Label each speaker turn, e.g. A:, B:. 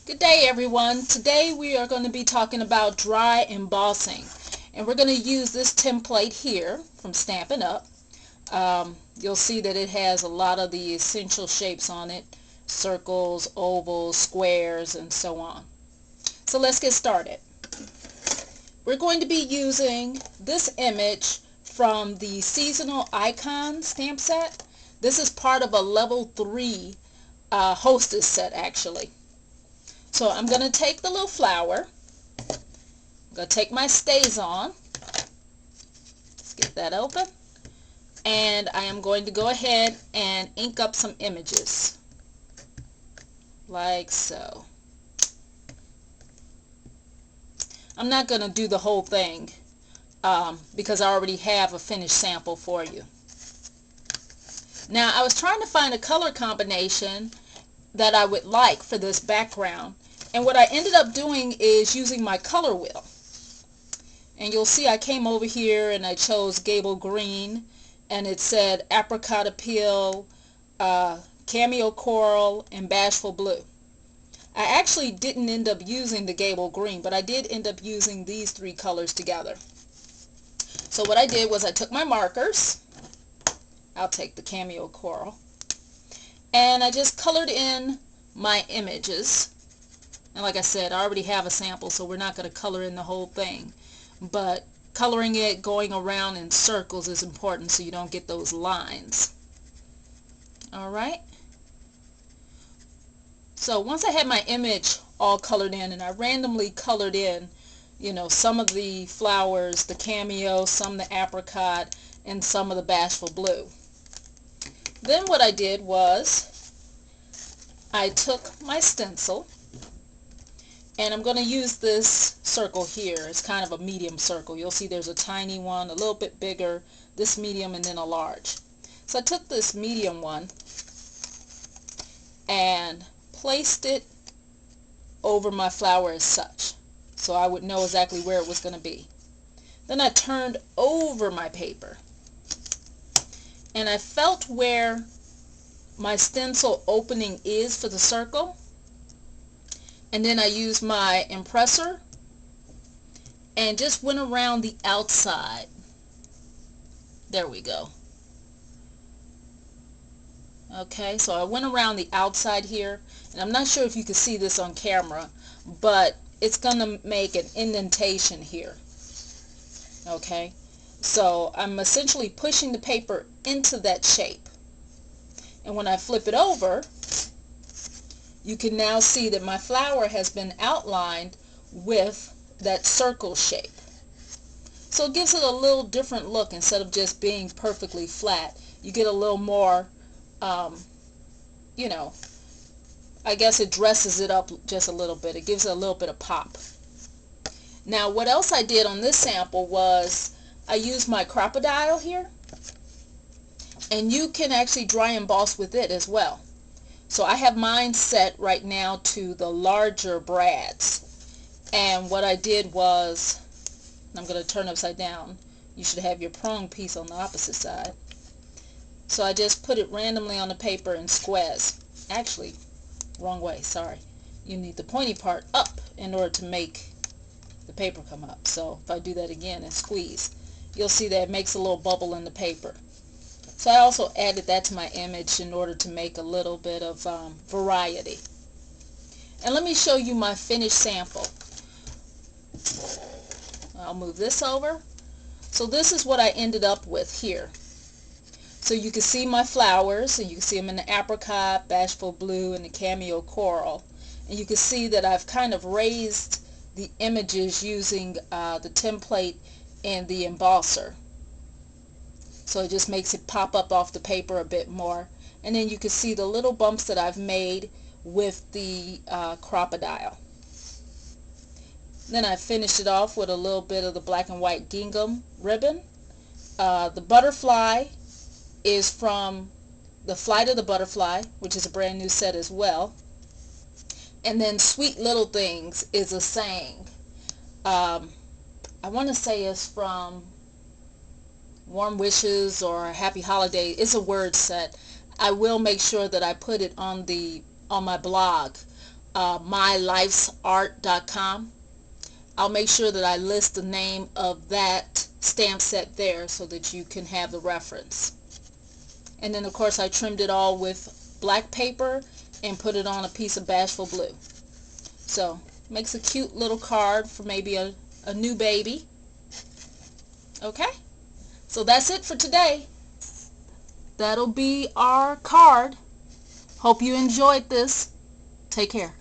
A: Good day, everyone. Today we are going to be talking about dry embossing, and we're going to use this template here from Stampin' Up. You'll see that it has a lot of the essential shapes on it: circles, ovals, squares, and so on. So let's get started. We're going to be using this image from the Seasonal Icon stamp set. This is part of a level 3 hostess set, actually. So I'm going to take the little flower, I'm going to take my StazOn, let's get that open, and I am going to go ahead and ink up some images, like so. I'm not going to do the whole thing because I already have a finished sample for you. Now, I was trying to find a color combination that I would like for this background, and what I ended up doing is using my color wheel. And you'll see I came over here and I chose Gable Green, and it said Apricot Appeal, Cameo Coral, and Bashful Blue. I actually didn't end up using the Gable Green, but I did end up using these three colors together. So what I did was I took my markers, I'll take the Cameo Coral, and I just colored in my images. And like I said, I already have a sample, so we're not going to color in the whole thing. But coloring it, going around in circles is important so you don't get those lines. Alright? So once I had my image all colored in, and I randomly colored in, some of the flowers, the cameo, some the apricot, and some of the bashful blue. Then what I did was I took my stencil, and I'm going to use this circle here. It's kind of a medium circle. You'll see there's a tiny one, a little bit bigger, this medium, and then a large. So I took this medium one and placed it over my flower as such, so I would know exactly where it was going to be. Then I turned over my paper, and I felt where my stencil opening is for the circle. And then I used my impressor and just went around the outside. There we go. Okay, so I went around the outside here, and I'm not sure if you can see this on camera, but it's going to make an indentation here. Okay, so I'm essentially pushing the paper into that shape. And when I flip it over, you can now see that my flower has been outlined with that circle shape. So it gives it a little different look. Instead of just being perfectly flat, you get a little more, I guess it dresses it up just a little bit. It gives it a little bit of pop. Now, what else I did on this sample was I used my crocodile here, and you can actually dry emboss with it as well. So I have mine set right now to the larger brads. And what I did was, I'm going to turn upside down. You should have your prong piece on the opposite side. So I just put it randomly on the paper and squares. Actually, wrong way, sorry. You need the pointy part up in order to make the paper come up. So if I do that again and squeeze, you'll see that it makes a little bubble in the paper. So I also added that to my image in order to make a little bit of variety. And let me show you my finished sample. I'll move this over. So this is what I ended up with here. So you can see my flowers, and you can see them in the apricot, bashful blue, and the cameo coral. And you can see that I've kind of raised the images using the template and the embosser. So it just makes it pop up off the paper a bit more. And then you can see the little bumps that I've made with the crocodile. Then I finished it off with a little bit of the black and white gingham ribbon. The butterfly is from The Flight of the Butterfly, which is a brand new set as well. And then Sweet Little Things is a saying. I want to say it's from Warm Wishes or Happy Holiday. It's a word set. I will make sure that I put it on my blog mylifesart.com. I'll make sure that I list the name of that stamp set there so that you can have the reference. And then of course I trimmed it all with black paper and put it on a piece of Bashful Blue. So makes a cute little card for maybe a new baby. Okay, so that's it for today. That'll be our card. Hope you enjoyed this. Take care.